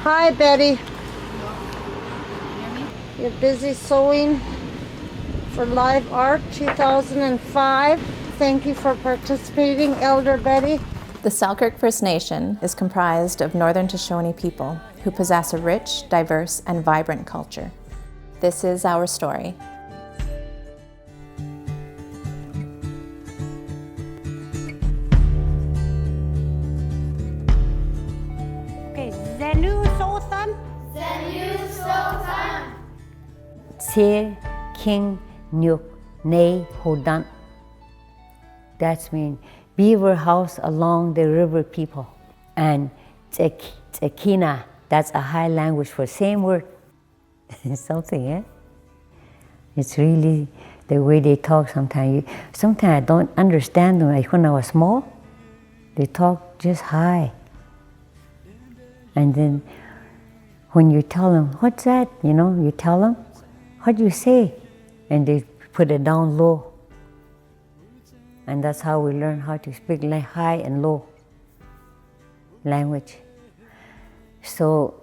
Hi, Betty. You're busy sewing for Live Art 2005. Thank you for participating, Elder Betty. The Selkirk First Nation is comprised of Northern Shoshone people who possess a rich, diverse, and vibrant culture. This is our story. Okay, Zenu Sultan. Se King Nyuk Ne Hodan. That's mean beaver house along the river people. And Tekina, that's a high language for same word. Something, eh? It's really the way they talk sometimes. Sometimes I don't understand them. Like when I was small, they talk just high. And then when you tell them, what's that? You tell them, what do you say? And they put it down low. And that's how we learn how to speak like high and low language. So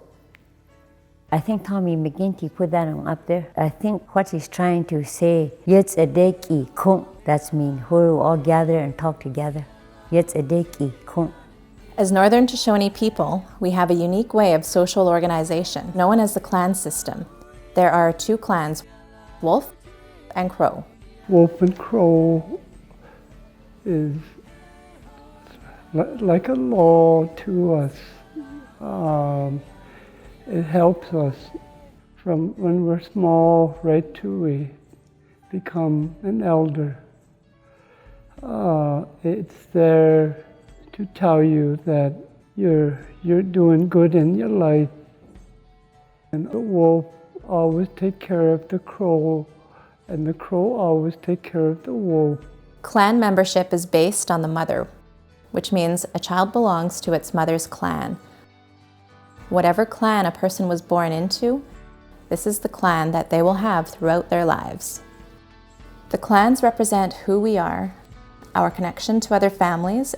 I think Tommy McGinty put that on up there. I think what he's trying to say, Yetz Edeki Kung, that's mean we're all gather and talk together. Yetz Edeki Kung. As Northern Shoshone people, we have a unique way of social organization known as the clan system. There are two clans, Wolf and Crow. Wolf and Crow is like a law to us. It helps us from when we're small right to we become an elder. It's there to tell you that you're doing good in your life. And the wolf always take care of the crow, and the crow always take care of the wolf. Clan membership is based on the mother, which means a child belongs to its mother's clan. Whatever clan a person was born into, this is the clan that they will have throughout their lives. The clans represent who we are, our connection to other families,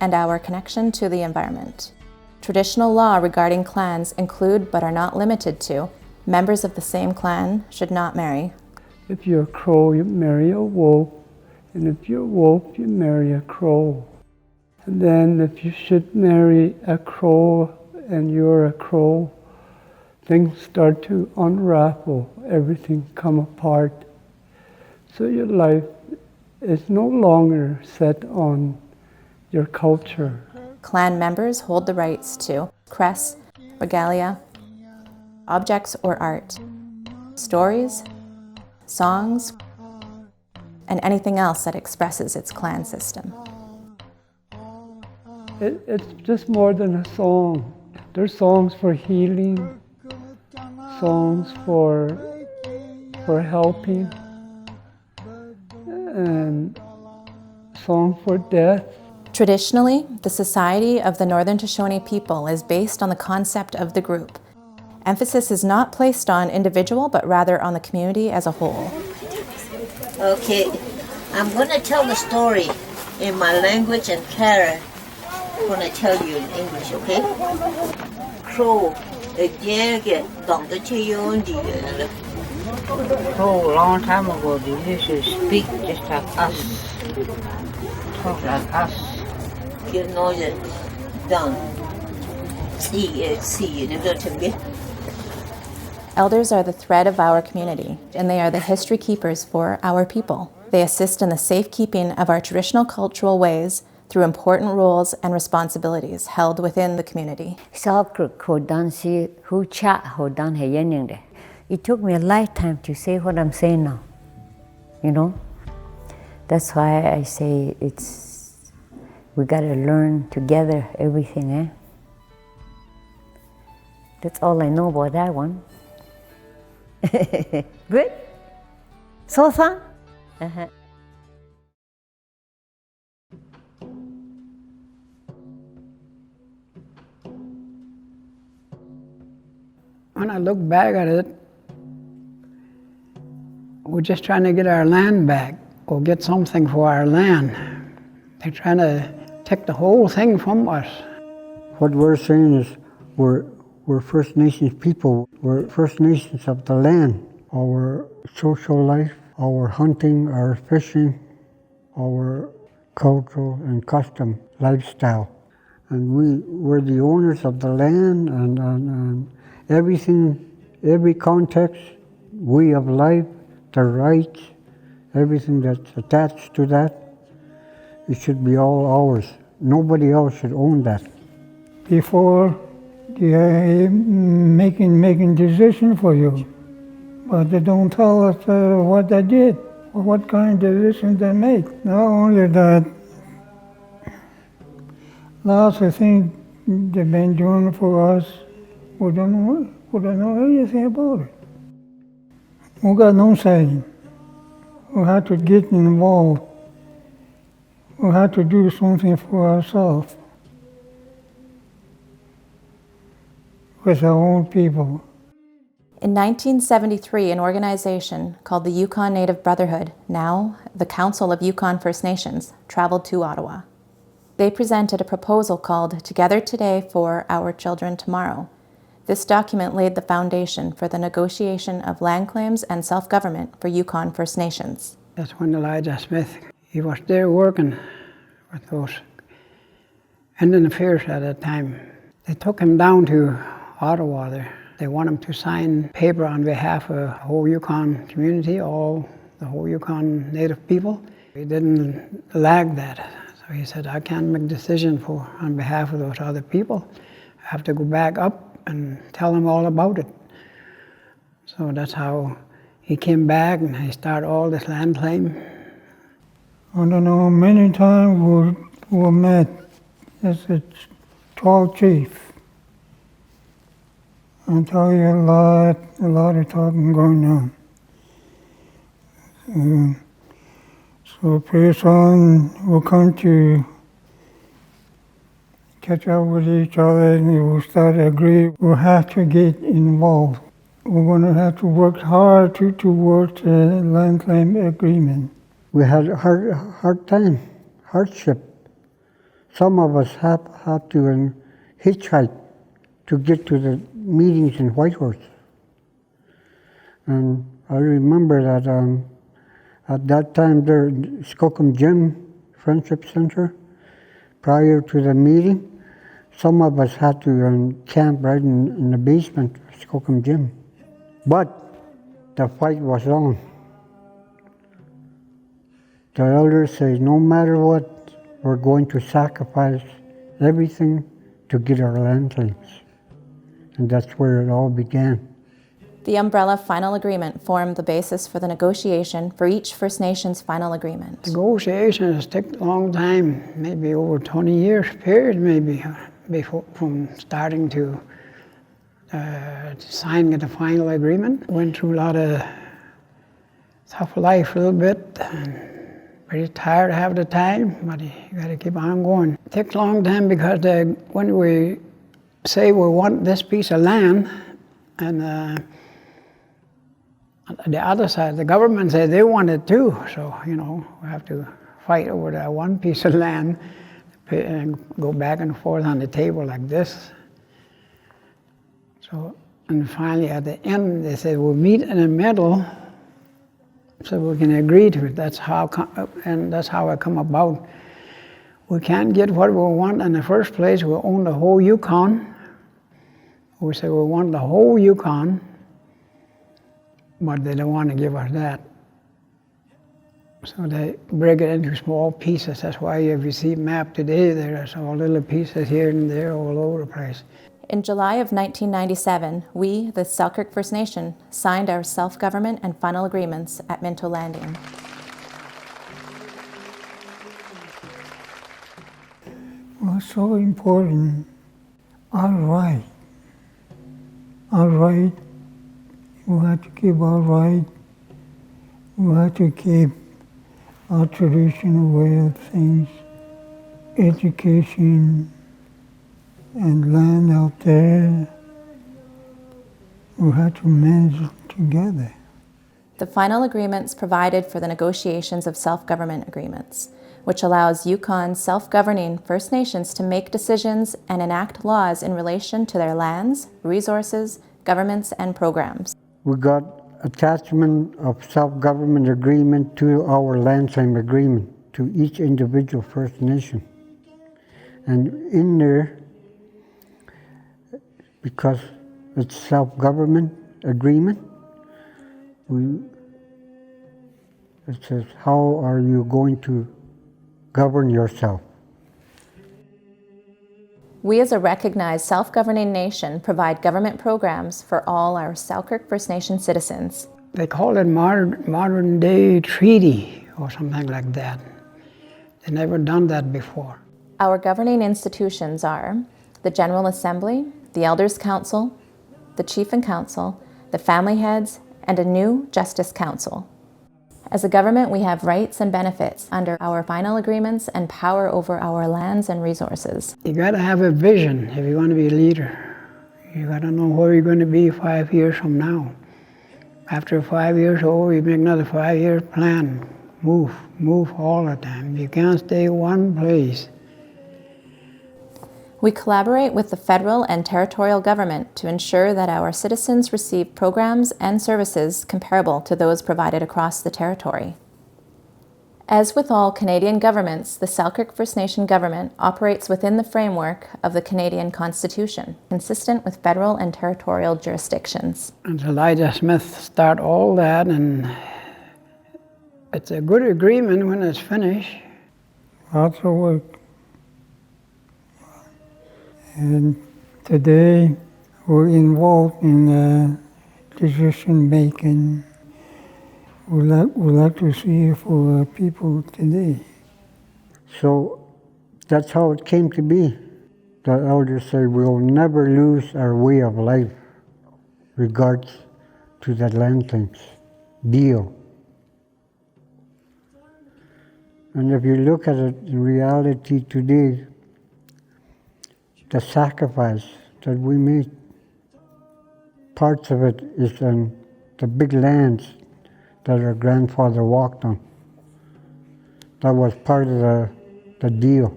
and our connection to the environment. Traditional law regarding clans include, but are not limited to, members of the same clan should not marry. If you're a crow, you marry a wolf, and if you're a wolf, you marry a crow. And then if you should marry a crow and you're a crow, things start to unravel, everything come apart. So your life is no longer set on your culture. Clan members hold the rights to crest, regalia, objects or art, stories, songs, and anything else that expresses its clan system. It's just more than a song. There's songs for healing, songs for helping, and song for death. Traditionally, the Society of the Northern Shoshone people is based on the concept of the group. Emphasis is not placed on individual, but rather on the community as a whole. Okay, I'm going to tell the story in my language, and Kara going to tell you in English, okay? Crow, So a long time ago, they used to speak just like us, talk like us. you know that done. Elders are the thread of our community, and they are the history keepers for our people. They assist in the safekeeping of our traditional cultural ways through important roles and responsibilities held within the community. It took me a lifetime to say what I'm saying now. That's why I say we gotta learn together everything, eh? That's all I know about that one. Good? So fun? Uh-huh. When I look back at it, we're just trying to get our land back or get something for our land. They're trying to take the whole thing from us. What we're saying is we're We're First Nations people. We're First Nations of the land. Our social life, our hunting, our fishing, our cultural and custom lifestyle. And we're the owners of the land and everything, every context, way of life, the rights, everything that's attached to that, it should be all ours. Nobody else should own that. Before they making decision for you, but they don't tell us what they did or what kind of decision they make. Not only that, lots of things they've been doing for us, we don't know anything about it. We got no say. We have to get involved. We have to do something for ourselves with our own people. In 1973, an organization called the Yukon Native Brotherhood, now the Council of Yukon First Nations, traveled to Ottawa. They presented a proposal called Together Today for Our Children Tomorrow. This document laid the foundation for the negotiation of land claims and self-government for Yukon First Nations. That's when Elijah Smith, he was there working with those Indian affairs at that time. They took him down to Ottawa there. They want him to sign paper on behalf of the whole Yukon community, the whole Yukon Native people. He didn't lag that. So he said, I can't make a decision on behalf of those other people. I have to go back up and tell them all about it. So that's how he came back and he started all this land claim. I don't know, many times we met as a tall chief. I'll tell you a lot of talking going on. So pretty soon we'll come to catch up with each other and we'll start to agree. We'll have to get involved. We're going to have to work hard towards a land claim agreement. We had a hard time, hardship. Some of us had to hitchhike to get to the meetings in Whitehorse. And I remember that at that time there, Skookum Gym Friendship Center, prior to the meeting, some of us had to camp right in the basement of Skookum Gym. But the fight was on. The elders say, no matter what, we're going to sacrifice everything to get our land claims. And that's where it all began. The Umbrella Final Agreement formed the basis for the negotiation for each First Nations final agreement. Negotiations take a long time, maybe over 20 years period, maybe, before, from starting to signing the final agreement. Went through a lot of tough life a little bit. Pretty tired half the time, but you got to keep on going. It takes a long time because when we say we want this piece of land, and the other side, the government said they want it too. So, we have to fight over that one piece of land and go back and forth on the table like this. So, and finally at the end, they said, we'll meet in the middle so we can agree to it. That's how it come about. We can't get what we want in the first place. We own the whole Yukon. We say we want the whole Yukon, but they don't want to give us that. So they break it into small pieces. That's why if you see a map today, there's all little pieces here and there all over the place. In July of 1997, we, the Selkirk First Nation, signed our self-government and final agreements at Minto Landing. Well, it's so important. Our right. Our right. We have to keep our right. We have to keep our traditional way of things, education, and land out there. We have to manage it together. The final agreements provided for the negotiations of self-government agreements. which allows Yukon's self-governing First Nations to make decisions and enact laws in relation to their lands, resources, governments, and programs. We got attachment of self-government agreement to our land claim agreement to each individual First Nation. And in there, because it's self-government agreement, it says, how are you going to govern yourself? We as a recognized self-governing nation provide government programs for all our Selkirk First Nation citizens. They call it modern day treaty or something like that. They never done that before. Our governing institutions are the General Assembly, the Elders Council, the Chief and Council, the Family Heads, and a new Justice Council. As a government, we have rights and benefits under our final agreements and power over our lands and resources. You gotta have a vision if you want to be a leader. You gotta know where you're going to be 5 years from now. After 5 years old, you make another 5-year plan. Move all the time. You can't stay one place. We collaborate with the federal and territorial government to ensure that our citizens receive programs and services comparable to those provided across the territory. As with all Canadian governments, the Selkirk First Nation government operates within the framework of the Canadian Constitution, consistent with federal and territorial jurisdictions. And Elijah Smith start all that, and it's a good agreement when it's finished. Lots of work. And today we're involved in decision making. We like to see for people today. So that's how it came to be. The elders say we'll never lose our way of life regards to that land claims deal. And if you look at it in reality today, the sacrifice that we made, parts of it is on the big lands that our grandfather walked on. That was part of the deal.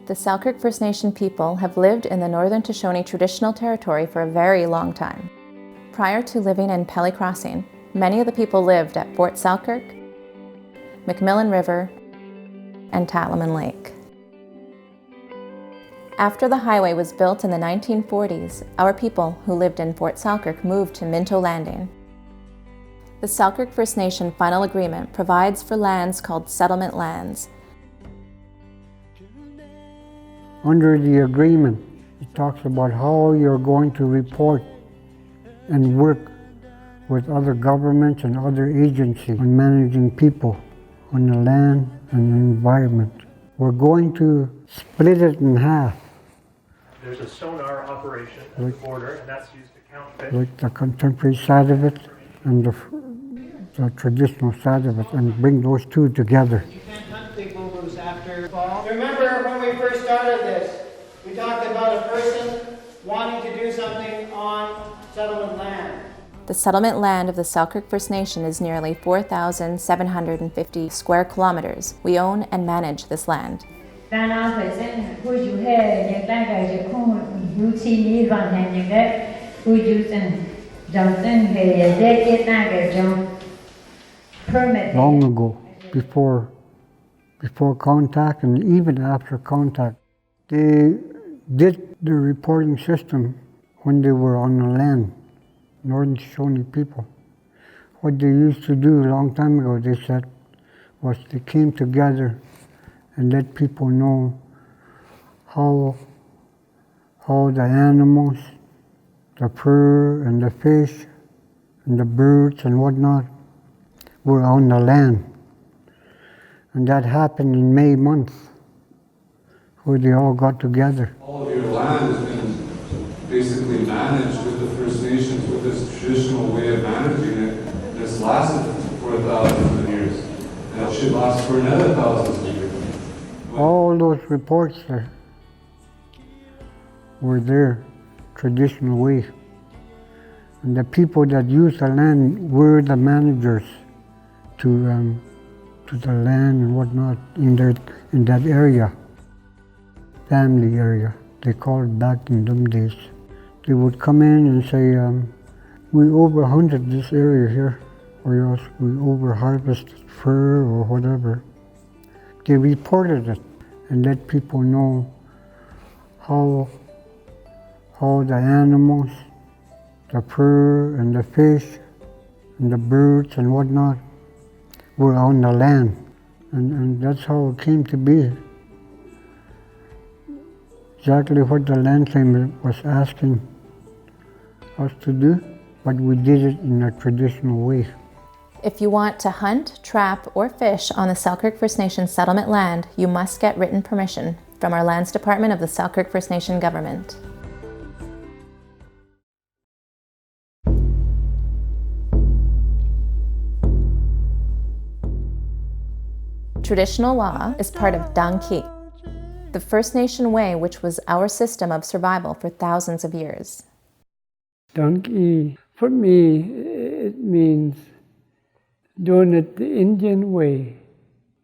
The Selkirk First Nation people have lived in the Northern Shoshone traditional territory for a very long time. Prior to living in Pelly Crossing, many of the people lived at Fort Selkirk, McMillan River, and Tatlaman Lake. After the highway was built in the 1940s, our people who lived in Fort Selkirk moved to Minto Landing. The Selkirk First Nation Final Agreement provides for lands called settlement lands. Under the agreement, it talks about how you're going to report and work with other governments and other agencies on managing people on the land and the environment. We're going to split it in half. There's a sonar operation at the border, and that's used to count fish. Like the contemporary side of it and the traditional side of it, and bring those two together. You can't hunt big boo-boos after fall. Remember when we first started this, we talked about a person wanting to do something on settlement land. The settlement land of the Selkirk First Nation is nearly 4,750 square kilometers. We own and manage this land. Long ago, before contact and even after contact, they did the reporting system when they were on the land. Northern Shoshone people. What they used to do a long time ago, they said, was they came together and let people know how the animals, the fur and the fish and the birds and whatnot were on the land. And that happened in May month, where they all got together. All of your land has been basically managed with the First Nations with this traditional way of managing it. It's lasted for 1,000 years. that should last for another thousands of years. All those reports were there, traditional way. And the people that used the land were the managers to the land and whatnot in that area, family area. They called it back in them days. They would come in and say, we overhunted this area here, or else we overharvested fur or whatever. They reported it and let people know how the animals, the fur and the fish and the birds and whatnot were on the land. And that's how it came to be. Exactly what the land claimant was asking us to do, but we did it in a traditional way. If you want to hunt, trap, or fish on the Selkirk First Nation settlement land, you must get written permission from our Lands Department of the Selkirk First Nation government. Traditional law is part of Dangki, the First Nation way, which was our system of survival for thousands of years. Dangki, for me, it means doing it the Indian way.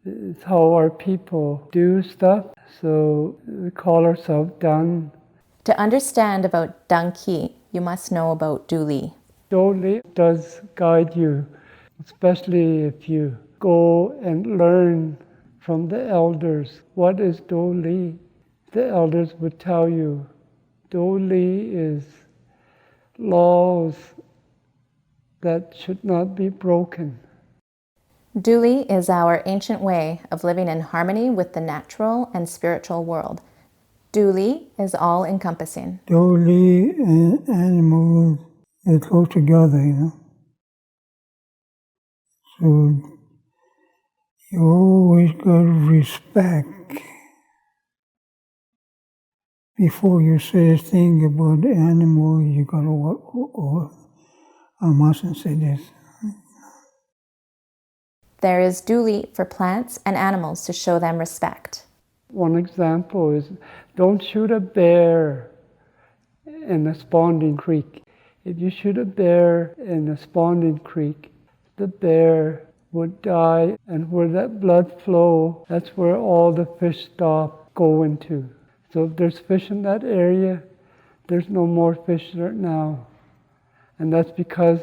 It's how our people do stuff, so we call ourselves Dang. To understand about Dangki, you must know about Duli. Duli does guide you, especially if you go and learn from the elders. What is Doli? The elders would tell you, Doli is laws that should not be broken. Duli is our ancient way of living in harmony with the natural and spiritual world. Duli is all-encompassing. Doli and animals, they're close together, you know. So you always got to respect before you say a thing about the animal. You got to, I mustn't say this. There is Duli for plants and animals to show them respect. One example is, don't shoot a bear in a spawning creek. If you shoot a bear in a spawning creek, the bear would die, and where that blood flow, that's where all the fish stop going to. So if there's fish in that area, there's no more fish there now. And that's because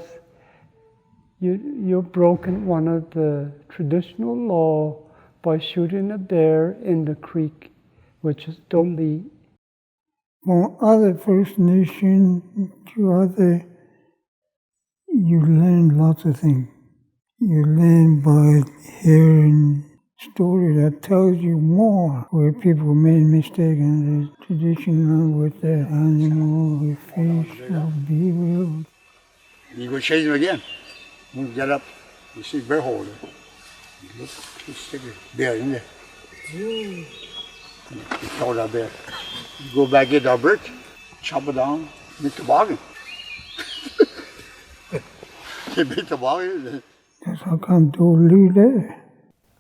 you've broken one of the traditional law by shooting a bear in the creek, which is Doli. From other First Nation to other, you learn lots of things. You learn by hearing story that tells you more, where people made mistakes in the traditional with the animal, with fish, or beaver. You go chase him again. When you get up, you see bear hole there. You look, you stick a bear in there. You throw that bear. You go back, get that brick, chop it down, make the bargain. You make the bargain. That's how come Doli there.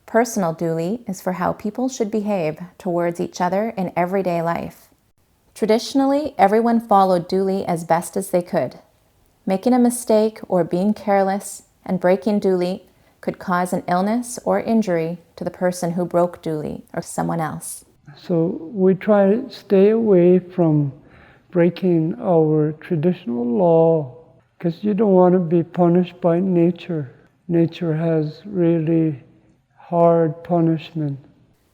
Personal Duli is for how people should behave towards each other in everyday life. Traditionally, everyone followed Duli as best as they could. Making a mistake or being careless and breaking Duli could cause an illness or injury to the person who broke Duli or someone else. So we try to stay away from breaking our traditional law, because you don't want to be punished by nature. Nature has really hard punishment.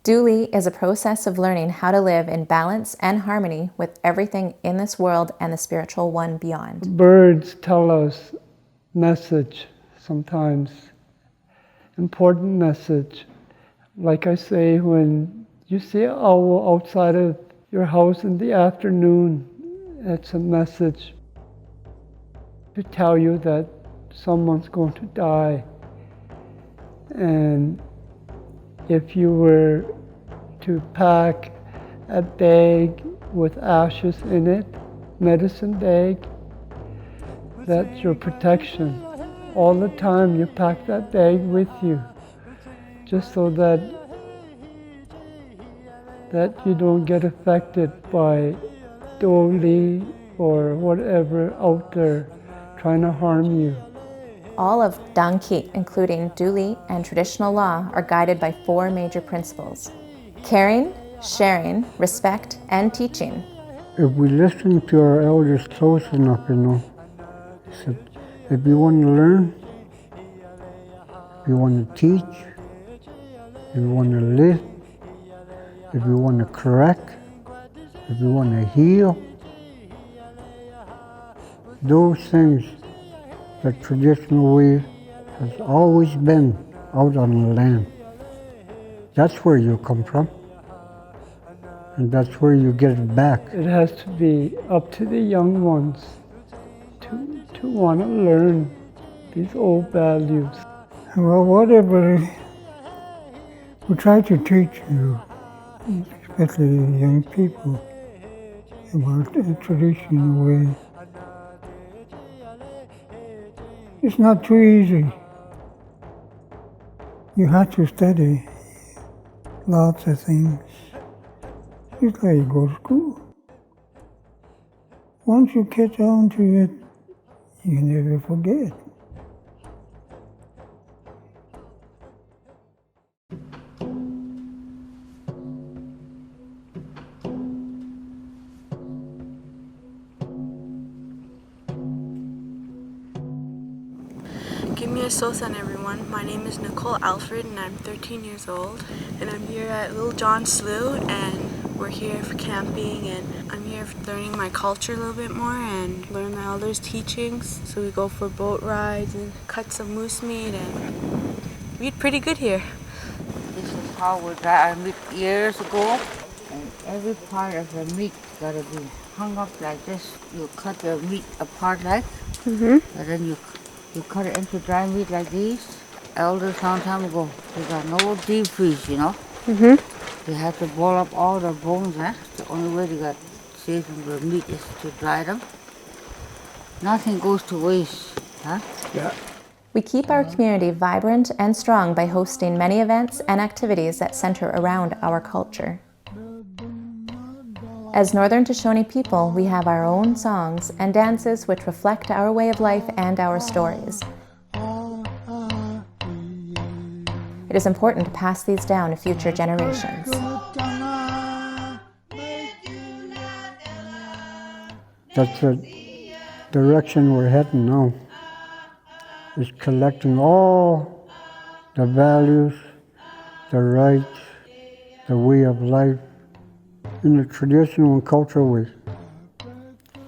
Duli is a process of learning how to live in balance and harmony with everything in this world and the spiritual one beyond. Birds tell us message sometimes, important message. Like I say, when you see an owl outside of your house in the afternoon, it's a message to tell you that someone's going to die. And if you were to pack a bag with ashes in it, medicine bag, that's your protection. All the time you pack that bag with you. just so that you don't get affected by Doli or whatever out there trying to harm you. All of Dangki, including Duli and traditional law, are guided by 4 major principles: caring, sharing, respect, and teaching. If we listen to our elders close enough, so if you want to learn, if you want to teach, if you want to live, if you want to correct, if you want to heal, those things, the traditional way has always been out on the land. That's where you come from. And that's where you get it back. It has to be up to the young ones to want to learn these old values. Well, whatever we try to teach you, especially young people, about the traditional way. It's not too easy. You have to study lots of things. It's like you go to school. Once you catch on to it, you never forget. Give me a sosan, everyone. My name is Nicole Alfred and I'm 13 years old. And I'm here at Little John Slough and we're here for camping and I'm here learning my culture a little bit more and learn the elders' teachings. So we go for boat rides and cut some moose meat and we eat pretty good here. This is how we got our meat years ago. And every part of the meat gotta be hung up like this. You cut the meat apart like, and then you cut it into dry meat like these. Elders long time ago, they got no deep freeze, They have to boil up all the bones, The only way they got saving the meat is to dry them. Nothing goes to waste, Yeah. We keep our community vibrant and strong by hosting many events and activities that center around our culture. As Northern Shoshone people, we have our own songs and dances which reflect our way of life and our stories. It is important to pass these down to future generations. That's the direction we're heading now, is collecting all the values, the rights, the way of life in the traditional and cultural way.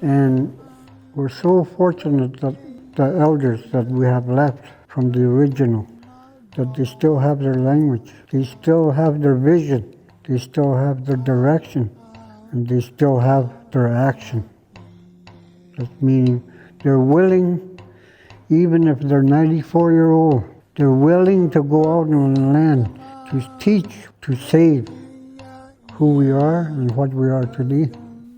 And we're so fortunate that the elders that we have left from the original, that they still have their language, they still have their vision, they still have their direction, and they still have their action. That meaning they're willing, even if they're 94-year-old, they're willing to go out on the land to teach, to save who we are and what we are today.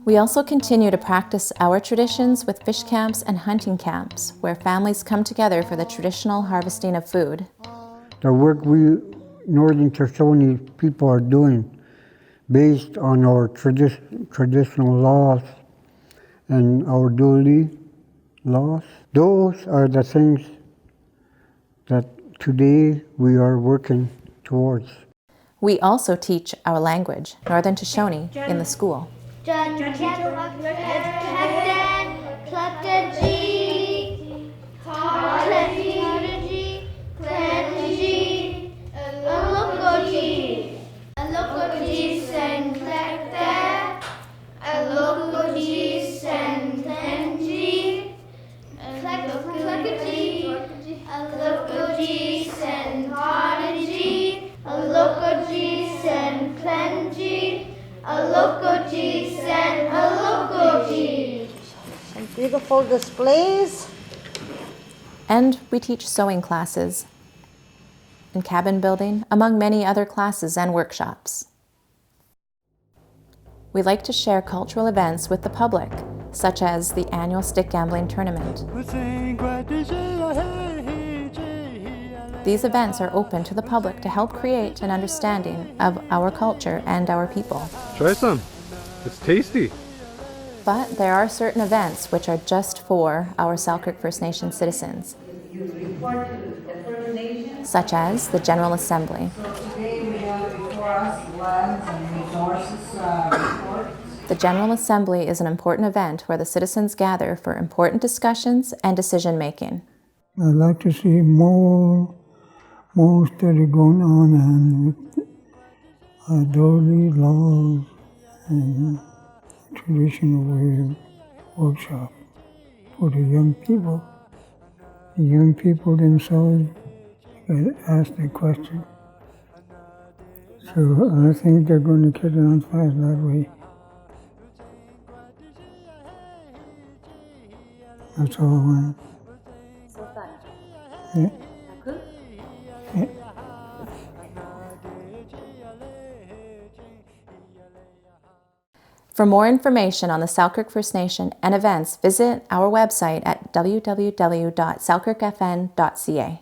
We also continue to practice our traditions with fish camps and hunting camps, where families come together for the traditional harvesting of food. The work we Northern Shoshone people are doing, based on our traditional laws and our Duli laws, those are the things that today we are working towards. We also teach our language, Northern Shoshone, in the school. And beautiful displays. And we teach sewing classes and cabin building, among many other classes and workshops. We like to share cultural events with the public, such as the annual stick gambling tournament. These events are open to the public to help create an understanding of our culture and our people. Try some. It's tasty. But there are certain events which are just for our Selkirk First Nation citizens, such as the General Assembly. Today we have before us lands and resources report. The General Assembly is an important event where the citizens gather for important discussions and decision-making. I'd like to see more study going on and with daily laws and traditional way workshop for the young people. The young people themselves get asked the question. So I think they're going to get it on fast that way. That's all I want. So fun. Yeah. Good. Yeah. For more information on the Selkirk First Nation and events, visit our website at www.selkirkfn.ca.